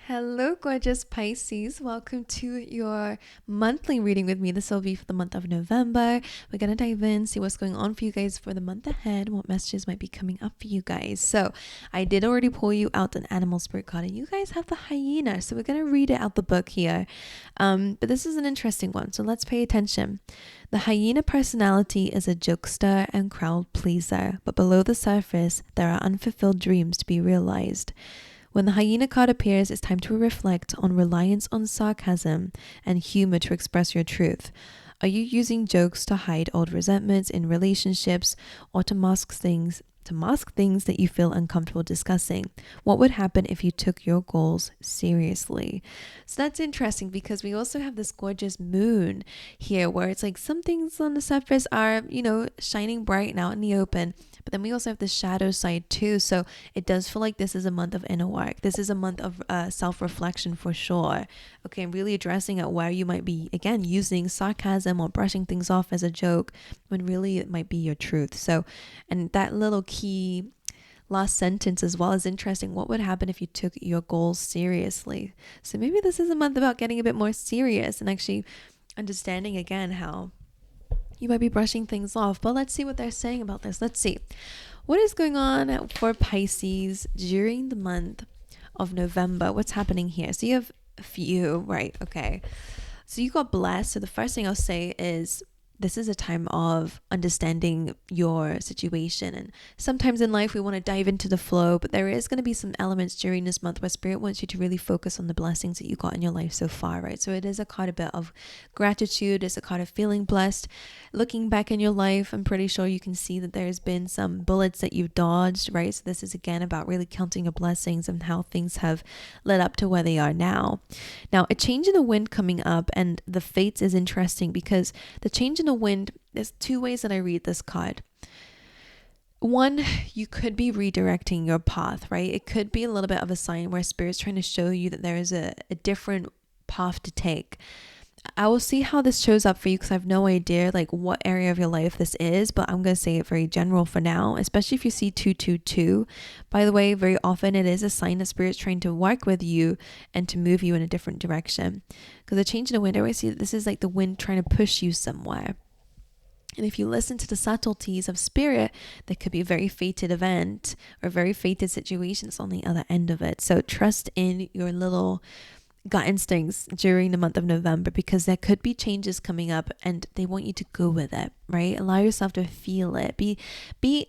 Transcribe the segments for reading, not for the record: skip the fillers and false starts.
Hello, gorgeous Pisces. Welcome to your monthly reading with me. This will be for the month of November. We're going to dive in, see what's going on for you guys for the month ahead, what messages might be coming up for you guys. So I did already pull you out an animal spirit card, and you guys have the hyena. So we're going to read it out the book here. But this is an interesting one, so let's pay attention. The hyena personality is a jokester and crowd pleaser, but below the surface, there are unfulfilled dreams to be realized. When the hyena card appears, it's time to reflect on reliance on sarcasm and humor to express your truth. Are you using jokes to hide old resentments in relationships or to mask things that you feel uncomfortable discussing? What would happen if you took your goals seriously? So that's interesting because we also have this gorgeous moon here where it's like some things on the surface are, shining bright and out in the open. But then we also have the shadow side too. So it does feel like this is a month of inner work. This is a month of self-reflection for sure. Okay, and really addressing at where you might be, again, using sarcasm or brushing things off as a joke when really it might be your truth. So, and that little key last sentence as well is interesting. What would happen if you took your goals seriously? So maybe this is a month about getting a bit more serious and actually understanding again how you might be brushing things off. But let's see what they're saying about this. Let's see. What is going on for Pisces during the month of November? What's happening here? So you have a few, right? Okay. So you got blessed. So the first thing I'll say is this is a time of understanding your situation. And sometimes in life, we want to dive into the flow, but there is going to be some elements during this month where Spirit wants you to really focus on the blessings that you got in your life so far, right? So it is a card a bit of gratitude. It's a card of feeling blessed. Looking back in your life, I'm pretty sure you can see that there's been some bullets that you've dodged, right? So this is again about really counting your blessings and how things have led up to where they are now. Now, a change in the wind coming up, and the fates is interesting because the change in the wind, there's two ways that I read this card. One, you could be redirecting your path, right? It could be a little bit of a sign where Spirit's trying to show you that there is a different path to take. I will see how this shows up for you because I have no idea like what area of your life this is, but I'm going to say it very general for now, especially if you see 222. By the way, very often it is a sign that Spirit's trying to work with you and to move you in a different direction. Because the change in the wind, I always see that this is like the wind trying to push you somewhere. And if you listen to the subtleties of Spirit, there could be a very fated event or very fated situations on the other end of it. So trust in your little gut instincts during the month of November because there could be changes coming up and they want you to go with it, right? Allow yourself to feel it. Be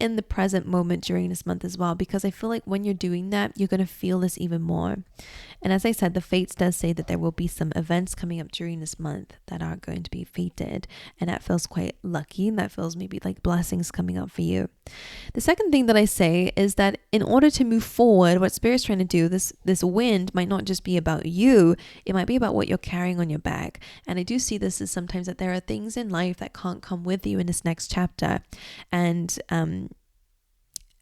in the present moment during this month as well, because I feel like when you're doing that, you're going to feel this even more. And as I said, the fates does say that there will be some events coming up during this month that are going to be fated, and that feels quite lucky, and that feels maybe like blessings coming up for you. The second thing that I say is that in order to move forward, what Spirit's trying to do, this wind might not just be about you, it might be about what you're carrying on your back. And I do see this as sometimes that there are things in life that can't come with you in this next chapter, and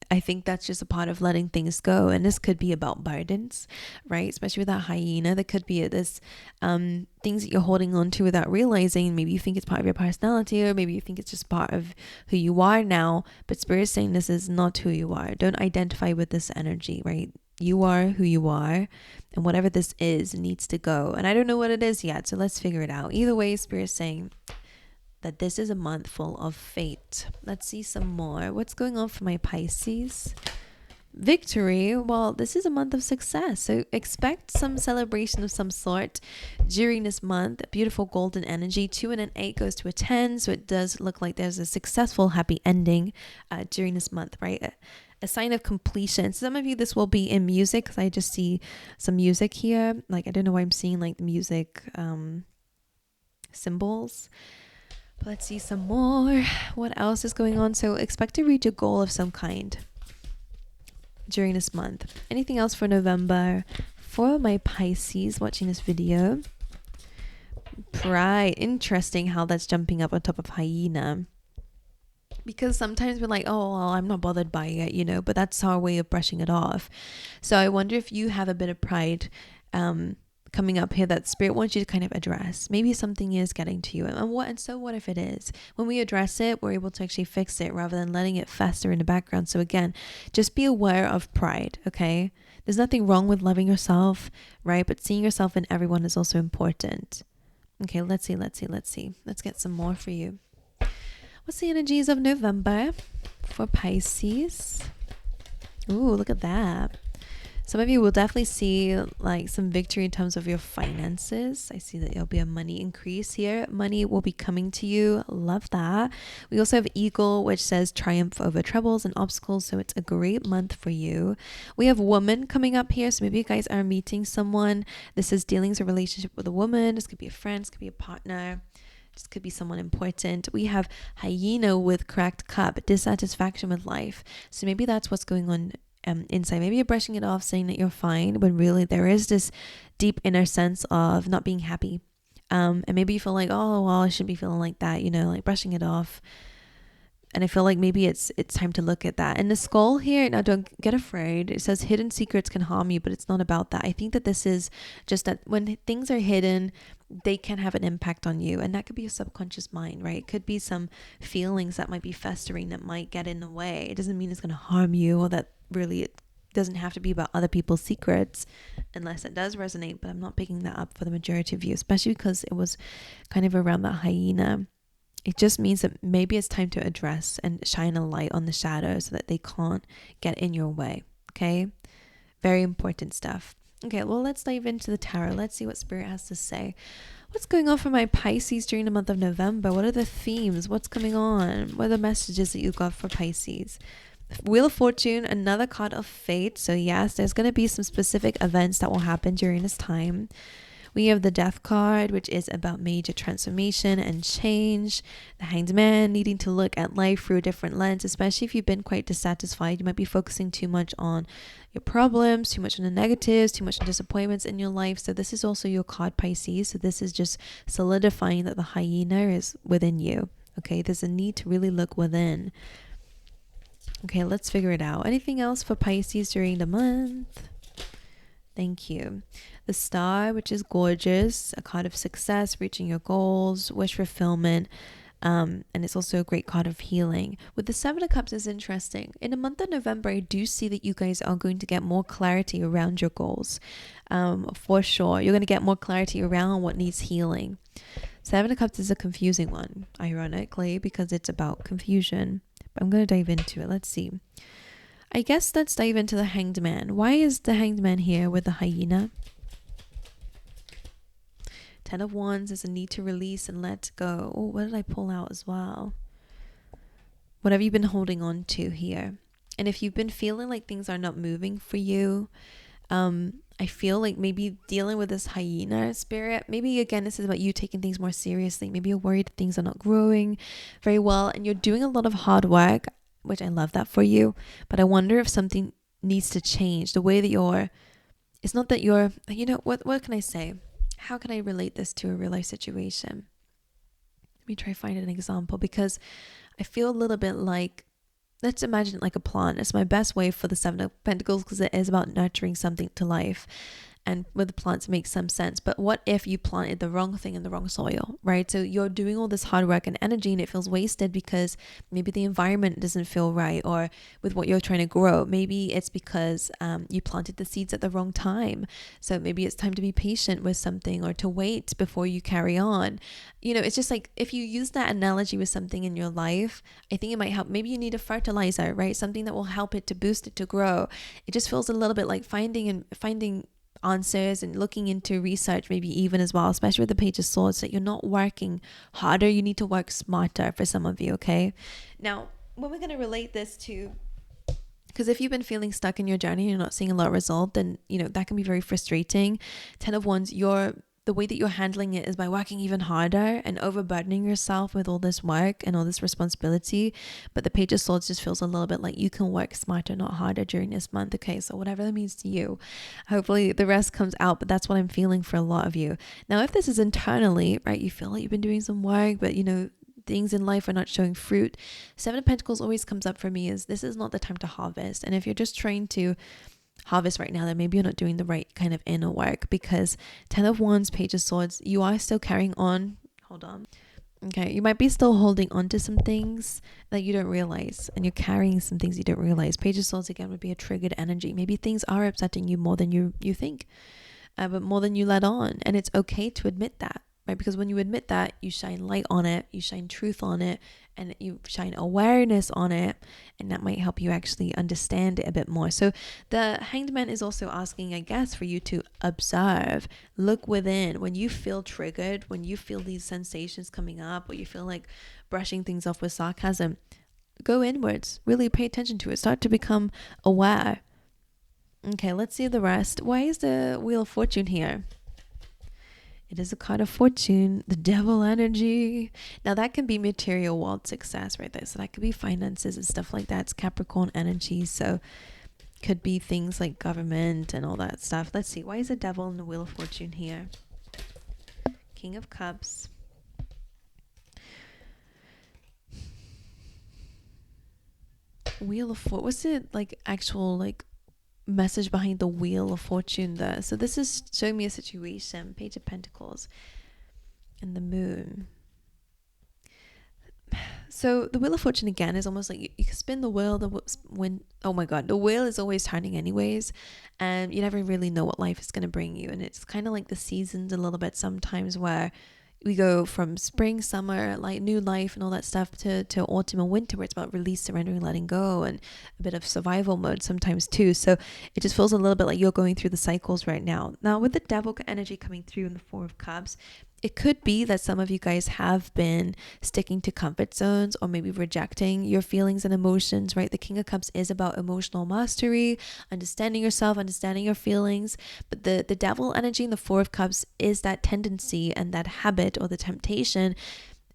I think that's just a part of letting things go. And this could be about burdens, right? Especially with that hyena, there could be this things that you're holding on to without realizing. Maybe you think it's part of your personality, or maybe you think it's just part of who you are now. But Spirit's saying this is not who you are. Don't identify with this energy, right? You are who you are, and whatever this is needs to go. And I don't know what it is yet, so let's figure it out. Either way, Spirit's saying that this is a month full of fate. Let's see some more. What's going on for my Pisces? Victory. Well, this is a month of success, so expect some celebration of some sort during this month. Beautiful golden energy. 2 and an 8 goes to a 10, so it does look like there's a successful happy ending during this month, right? A sign of completion. Some of you, this will be in music because I just see some music here. Like, I don't know why I'm seeing like the music symbols. But let's see some more. What else is going on? So expect to reach a goal of some kind during this month. Anything else for November for my Pisces watching this video? Pride. Interesting how that's jumping up on top of hyena. Because sometimes we're like, oh, well, I'm not bothered by it, but that's our way of brushing it off. So I wonder if you have a bit of pride coming up here that Spirit wants you to kind of address. Maybe something is getting to you, and so what if it is? When we address it, we're able to actually fix it rather than letting it fester in the background. So again, just be aware of pride, okay? There's nothing wrong with loving yourself, right? But seeing yourself in everyone is also important. Okay, let's see. Let's get some more for you. What's the energies of November for Pisces? Ooh, look at that. Some of you will definitely see like some victory in terms of your finances. I see that there'll be a money increase here. Money will be coming to you. Love that. We also have Eagle, which says triumph over troubles and obstacles. So it's a great month for you. We have Woman coming up here. So maybe you guys are meeting someone. This is dealings or relationship with a woman. This could be a friend. This could be a partner. This could be someone important. We have Hyena with cracked cup, dissatisfaction with life. So maybe that's what's going on inside. Maybe you're brushing it off, saying that you're fine, when really there is this deep inner sense of not being happy. And maybe you feel like, oh, well, I shouldn't be feeling like that, like brushing it off. And I feel like maybe it's time to look at that. And the skull here, now don't get afraid. It says hidden secrets can harm you, but it's not about that. I think that this is just that when things are hidden, they can have an impact on you. And that could be your subconscious mind, right? It could be some feelings that might be festering that might get in the way. It doesn't mean it's going to harm you, or that really it doesn't have to be about other people's secrets unless it does resonate. But I'm not picking that up for the majority of you, especially because it was kind of around that hyena. It just means that maybe it's time to address and shine a light on the shadows so that they can't get in your way. Okay? Very important stuff. Okay, well, let's dive into the tarot. Let's see what Spirit has to say. What's going on for my Pisces during the month of November? What are the themes? What's coming on? What are the messages that you got for Pisces? Wheel of Fortune, another card of fate. So yes, there's going to be some specific events that will happen during this time. We have the Death card, which is about major transformation and change. The Hanged Man, needing to look at life through a different lens, especially if you've been quite dissatisfied. You might be focusing too much on your problems, too much on the negatives, too much on disappointments in your life. So this is also your card, Pisces. So this is just solidifying that the hyena is within you. Okay, there's a need to really look within. Okay, let's figure it out. Anything else for Pisces during the month? Thank you. The Star, which is gorgeous, a card of success, reaching your goals, wish fulfillment, and it's also a great card of healing. With the Seven of Cups is interesting. In the month of November, I do see that you guys are going to get more clarity around your goals. For sure. You're going to get more clarity around what needs healing. Seven of Cups is a confusing one, ironically, because it's about confusion. But I'm going to dive into it. Let's see. I guess let's dive into the Hanged Man. Why is the Hanged Man here with the hyena? Ten of Wands is a need to release and let go. Oh, what did I pull out as well? What have you been holding on to here? And if you've been feeling like things are not moving for you, I feel like maybe dealing with this hyena spirit, maybe again, this is about you taking things more seriously. Maybe you're worried that things are not growing very well and you're doing a lot of hard work, which I love that for you. But I wonder if something needs to change. The way that it's not that you're, what can I say? How can I relate this to a real life situation? Let me try to find an example, because I feel a little bit like, let's imagine like a plant. It's my best way for the Seven of Pentacles, because it is about nurturing something to life. And with the plants, it makes some sense. But what if you planted the wrong thing in the wrong soil, right? So you're doing all this hard work and energy and it feels wasted because maybe the environment doesn't feel right, or with what you're trying to grow. Maybe it's because you planted the seeds at the wrong time. So maybe it's time to be patient with something, or to wait before you carry on. It's just like, if you use that analogy with something in your life, I think it might help. Maybe you need a fertilizer, right? Something that will help it to boost it to grow. It just feels a little bit like finding answers and looking into research, maybe even as well, especially with the Page of Swords, that you're not working harder, you need to work smarter for some of you. Okay, now when we're going to relate this to, because if you've been feeling stuck in your journey and you're not seeing a lot of result, then that can be very frustrating. 10 of Wands, the way that you're handling it is by working even harder and overburdening yourself with all this work and all this responsibility. But the Page of Swords just feels a little bit like you can work smarter, not harder during this month. Okay, so whatever that means to you, hopefully the rest comes out, but that's what I'm feeling for a lot of you. Now, if this is internally, right, you feel like you've been doing some work, but things in life are not showing fruit, Seven of Pentacles always comes up for me is this is not the time to harvest. And if you're just trying to harvest right now, then maybe you're not doing the right kind of inner work, because 10 of Wands, Page of Swords, you are still carrying on. Hold on. Okay, you might be still holding on to some things that you don't realize, and you're carrying some things you don't realize. Page of Swords again would be a triggered energy. Maybe things are upsetting you more than you think, but more than you let on. And it's okay to admit that, right? Because when you admit that, you shine light on it, you shine truth on it, and you shine awareness on it, and that might help you actually understand it a bit more. So the Hanged Man is also asking, I guess, for you to observe, look within. When you feel triggered, when you feel these sensations coming up, or you feel like brushing things off with sarcasm, go inwards, really pay attention to it, start to become aware. Okay, let's see the rest. Why is the Wheel of Fortune here? It is a card of fortune, the devil energy. Now that can be material world success right there. So that could be finances and stuff like that. It's Capricorn energy. So could be things like government and all that stuff. Let's see. Why is the devil in the Wheel of Fortune here? King of Cups. Wheel of Fortune. What's it like actual like message behind the Wheel of Fortune there? So this is showing me a situation. Page of Pentacles and the Moon. So the Wheel of Fortune again is almost like you can spin the wheel, oh my god, the wheel is always turning anyways, and you never really know what life is going to bring you. And it's kind of like the seasons a little bit sometimes, where we go from spring, summer, like new life and all that stuff, to autumn and winter, where it's about release, surrendering, letting go, and a bit of survival mode sometimes too. So it just feels a little bit like you're going through the cycles right now. Now with the devil energy coming through in the Four of Cups, it could be that some of you guys have been sticking to comfort zones, or maybe rejecting your feelings and emotions, right? The King of Cups is about emotional mastery, understanding yourself, understanding your feelings. But the devil energy in the Four of Cups is that tendency and that habit or the temptation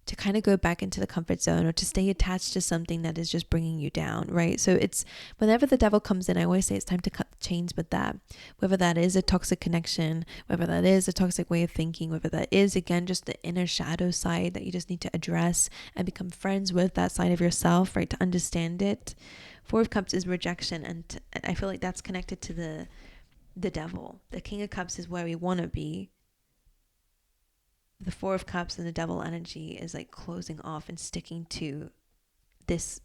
to kind of go back into the comfort zone, or to stay attached to something that is just bringing you down, right? So it's whenever the devil comes in, I always say it's time to cut the chains with that. Whether that is a toxic connection, whether that is a toxic way of thinking, whether that is, again, just the inner shadow side that you just need to address and become friends with that side of yourself, right? To understand it. Four of Cups is rejection, and I feel like that's connected to the devil. The King of Cups is where we want to be. The Four of Cups and the devil energy is like closing off and sticking to this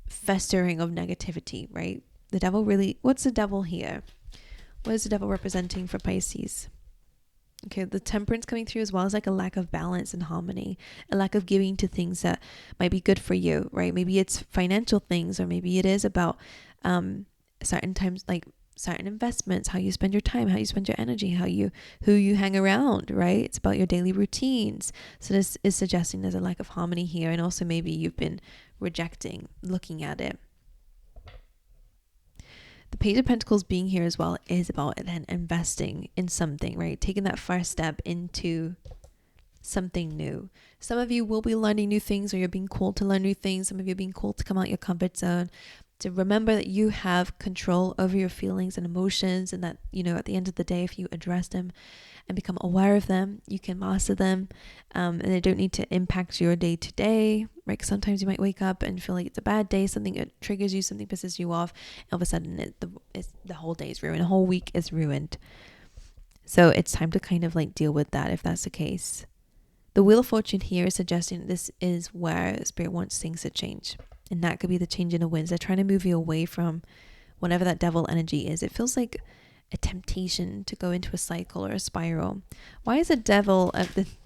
festering of negativity, right? The devil really, what's the devil here? What is the devil representing for Pisces? Okay, the Temperance coming through, as well as like a lack of balance and harmony, a lack of giving to things that might be good for you, right? Maybe it's financial things, or maybe it is about certain times, like certain investments, how you spend your time, how you spend your energy, who you hang around, right? It's about your daily routines. So this is suggesting there's a lack of harmony here, and also maybe you've been rejecting looking at it. The Page of Pentacles being here as well is about then investing in something, right? Taking that first step into something new. Some of you will be learning new things, or you're being called to learn new things. Some of you are being called to come out your comfort zone, to remember that you have control over your feelings and emotions, and that, you know, at the end of the day, if you address them and become aware of them, you can master them, and they don't need to impact your day to day, right? 'Cause sometimes you might wake up and feel like it's a bad day, something that triggers you, something pisses you off, and all of a sudden the whole day is ruined, the whole week is ruined. So it's time to kind of like deal with that if that's the case. The Wheel of Fortune here is suggesting this is where Spirit wants things to change. And that could be the change in the winds. They're trying to move you away from whatever that devil energy is. It feels like a temptation to go into a cycle or a spiral. Why is the devil,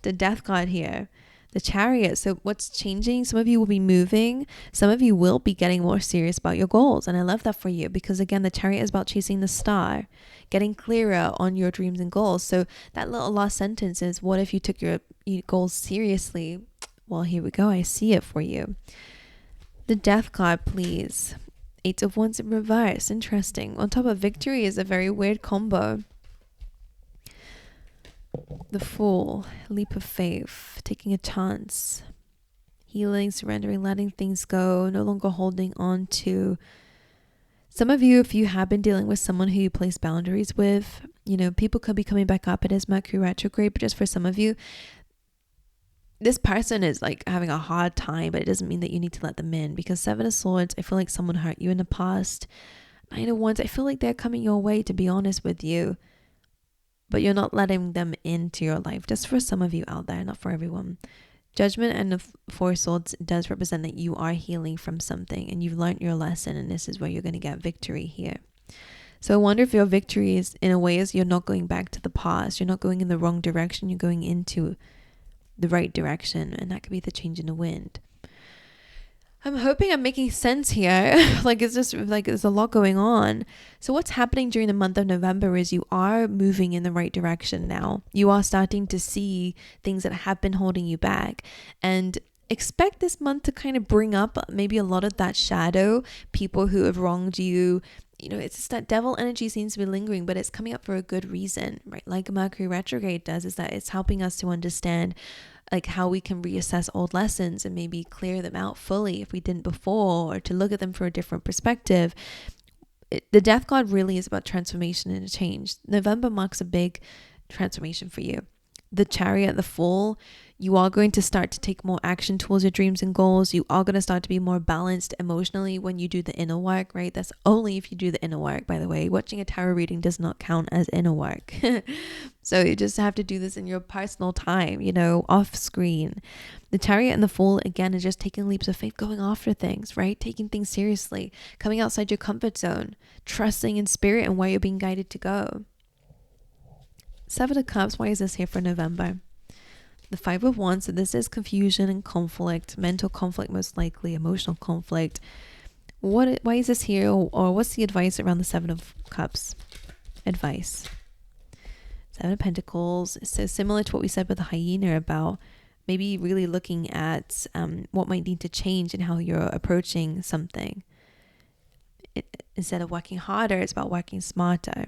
the death card here? The Chariot. So what's changing? Some of you will be moving. Some of you will be getting more serious about your goals. And I love that for you, because again, the Chariot is about chasing the star, getting clearer on your dreams and goals. So that little last sentence is, what if you took your goals seriously? Well, here we go. I see it for you. The Death card, please. Eight of Wands in reverse. Interesting. On top of Victory is a very weird combo. The Fool, leap of faith, taking a chance, healing, surrendering, letting things go, no longer holding on to. Some of you, if you have been dealing with someone who you place boundaries with, you know, people could be coming back up. It is Mercury retrograde, but just for some of you, this person is like having a hard time, but it doesn't mean that you need to let them in, because Seven of Swords, I feel like someone hurt you in the past. Nine of Wands, I feel like they're coming your way, to be honest with you. but you're not letting them into your life. Just for some of you out there, not for everyone. Judgment and the Four of Swords does represent that you are healing from something and you've learned your lesson, and this is where you're going to get victory here. So I wonder if your victory is, in a way, is you're not going back to the past. You're not going in the wrong direction. You're going into the right direction, and that could be the change in the wind. I'm hoping I'm making sense here. Like, it's just like there's a lot going on. So what's happening during the month of November is you are moving in the right direction now. You are starting to see things that have been holding you back, and expect this month to kind of bring up maybe a lot of that shadow, people who have wronged you. You know, it's just that devil energy seems to be lingering, but it's coming up for a good reason, right? Like Mercury retrograde does, is that it's helping us to understand like how we can reassess old lessons and maybe clear them out fully if we didn't before, or to look at them for a different perspective. The death card really is about transformation and a change. November marks a big transformation for you. The Chariot, the Fool, you are going to start to take more action towards your dreams and goals. You are going to start to be more balanced emotionally when you do the inner work, right? That's only if you do the inner work, by the way. Watching a tarot reading does not count as inner work. So you just have to do this in your personal time, you know, off screen. The Chariot and the Fool, again, is just taking leaps of faith, going after things, right? Taking things seriously, coming outside your comfort zone, trusting in spirit and where you're being guided to go. Seven of Cups, why is this here for November? The Five of Wands, so this is confusion and conflict, mental conflict, most likely, emotional conflict. Why is this here, or what's the advice around the Seven of Cups? Advice. Seven of Pentacles, so similar to what we said with the hyena about maybe really looking at what might need to change in how you're approaching something. Instead of working harder, it's about working smarter.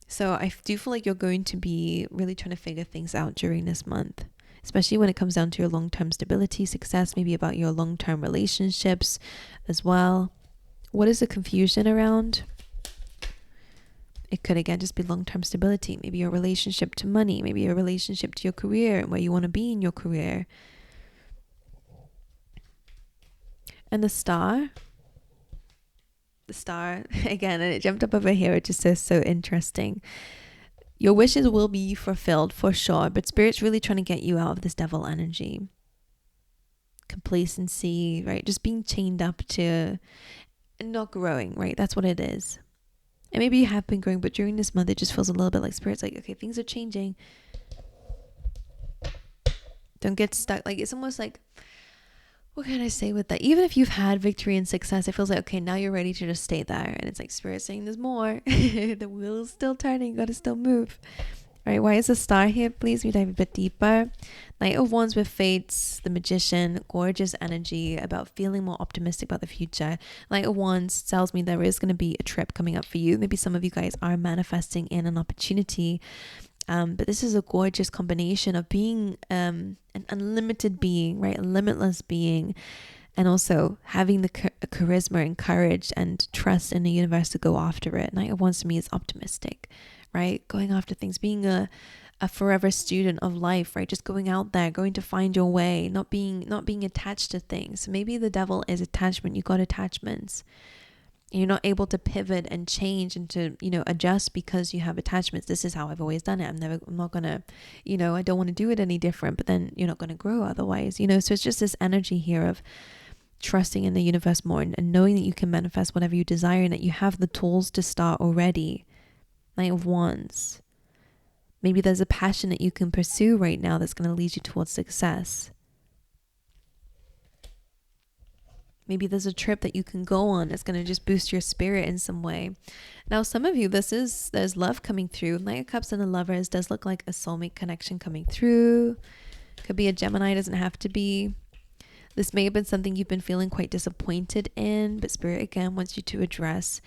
So I do feel like you're going to be really trying to figure things out during this month, especially when it comes down to your long-term stability, success, maybe about your long-term relationships as well. What is the confusion around? It could, again, just be long-term stability, maybe your relationship to money, maybe your relationship to your career and where you want to be in your career. And the Star, again, and it jumped up over here, which is so interesting. Your wishes will be fulfilled for sure, but Spirit's really trying to get you out of this devil energy. Complacency, right? Just being chained up to and not growing, right? That's what it is. And maybe you have been growing, but during this month, it just feels a little bit like Spirit's like, okay, things are changing. Don't get stuck. Like, it's almost like, what can I say with that? Even if you've had victory and success, it feels like, okay, now you're ready to just stay there. And it's like Spirit saying there's more. The wheel is still turning. You got to still move. All right, why is the Star here? Please, we dive a bit deeper. Knight of Wands with Fates, the Magician, gorgeous energy about feeling more optimistic about the future. Knight of Wands tells me there is going to be a trip coming up for you. Maybe some of you guys are manifesting in an opportunity. But this is a gorgeous combination of being an unlimited being, right? A limitless being, and also having the charisma and courage and trust in the universe to go after it. Knight of Wands to me is optimistic, right? Going after things, being a forever student of life, right? Just going out there, going to find your way, not being attached to things. So maybe the devil is attachment. You got attachments. You're not able to pivot and change and to, adjust because you have attachments. This is how I've always done it. I'm not gonna, I don't want to do it any different, but then you're not going to grow otherwise, so it's just this energy here of trusting in the universe more and knowing that you can manifest whatever you desire and that you have the tools to start already. Knight of Wands. Maybe there's a passion that you can pursue right now that's going to lead you towards success. Maybe there's a trip that you can go on that's going to just boost your spirit in some way. Now, some of you, there's love coming through. Knight of Cups and the Lovers does look like a soulmate connection coming through. Could be a Gemini, doesn't have to be. This may have been something you've been feeling quite disappointed in, but Spirit, again, wants you to address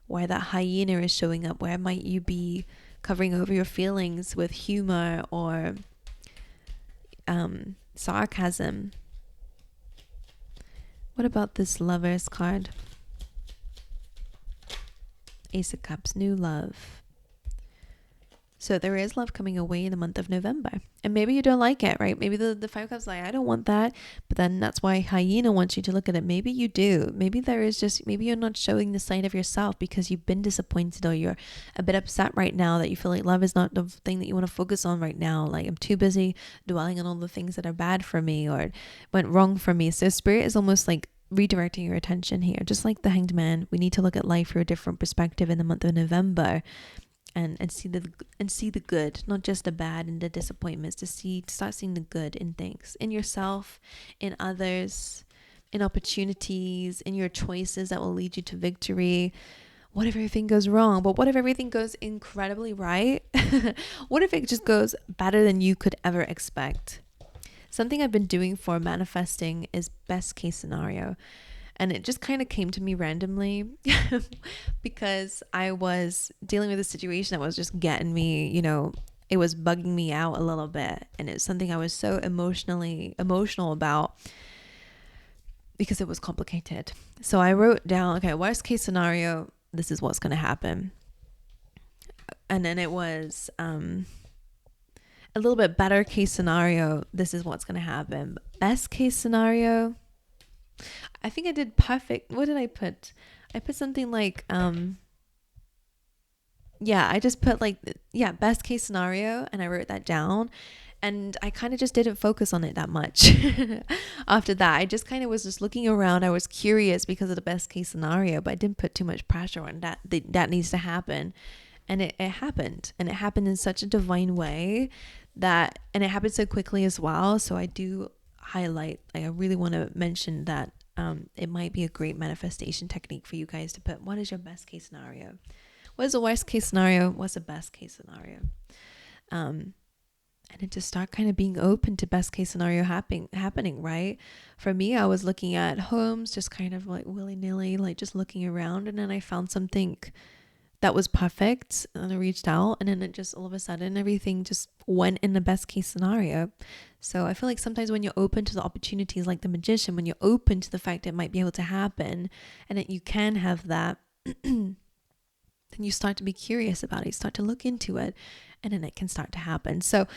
why that hyena is showing up. Where might you be covering over your feelings with humor or sarcasm? What about this Lovers card? Ace of Cups, new love. So there is love coming away in the month of November. And maybe you don't like it, right? Maybe the Five of Cups like, I don't want that. But then that's why Hyena wants you to look at it. Maybe you do. Maybe there is just, maybe you're not showing the side of yourself because you've been disappointed, or you're a bit upset right now that you feel like love is not the thing that you want to focus on right now. Like, I'm too busy dwelling on all the things that are bad for me or went wrong for me. So Spirit is almost like redirecting your attention here. Just like the Hanged Man, we need to look at life through a different perspective in the month of November. And see the good, not just the bad and the disappointments. To start seeing the good in things, in yourself, in others, in opportunities, in your choices that will lead you to victory. What if everything goes wrong? But what if everything goes incredibly right? What if it just goes better than you could ever expect? Something I've been doing for manifesting is best case scenario. And it just kind of came to me randomly because I was dealing with a situation that was just getting me, it was bugging me out a little bit. And it's something I was so emotional about because it was complicated. So I wrote down, okay, worst case scenario, this is what's going to happen. And then it was a little bit better case scenario, this is what's going to happen. Best case scenario, I think I did perfect. What did I put? I put something like, I just put best case scenario, and I wrote that down, and I kind of just didn't focus on it that much. After that, I just kind of was just looking around. I was curious because of the best case scenario, but I didn't put too much pressure on that. That needs to happen. And it happened, and it happened in such a divine way and it happened so quickly as well. So I do highlight, I really want to mention that it might be a great manifestation technique for you guys to put, what is your best case scenario? What is the worst case scenario? What's the best case scenario? And then to start kind of being open to best case scenario happening, right? For me, I was looking at homes, just kind of like willy-nilly, like just looking around. And then I found something that was perfect, and I reached out, and then it just all of a sudden everything just went in the best case scenario. So I feel like sometimes when you're open to the opportunities, like the magician, when you're open to the fact it might be able to happen and that you can have that, then you start to be curious about it, you start to look into it, and then it can start to happen. So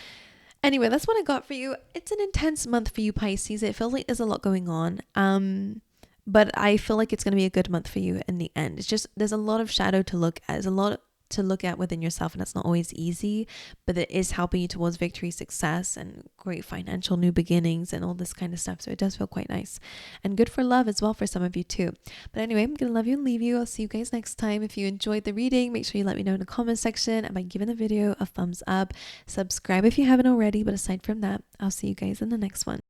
anyway, that's what I got for you. It's an intense month for you, Pisces. It feels like there's a lot going on. But I feel like it's going to be a good month for you in the end. It's just, there's a lot of shadow to look at. There's a lot to look at within yourself, and that's not always easy, but it is helping you towards victory, success, and great financial new beginnings and all this kind of stuff. So it does feel quite nice and good for love as well for some of you too. But anyway, I'm going to love you and leave you. I'll see you guys next time. If you enjoyed the reading, make sure you let me know in the comment section, and by giving the video a thumbs up. Subscribe if you haven't already. But aside from that, I'll see you guys in the next one.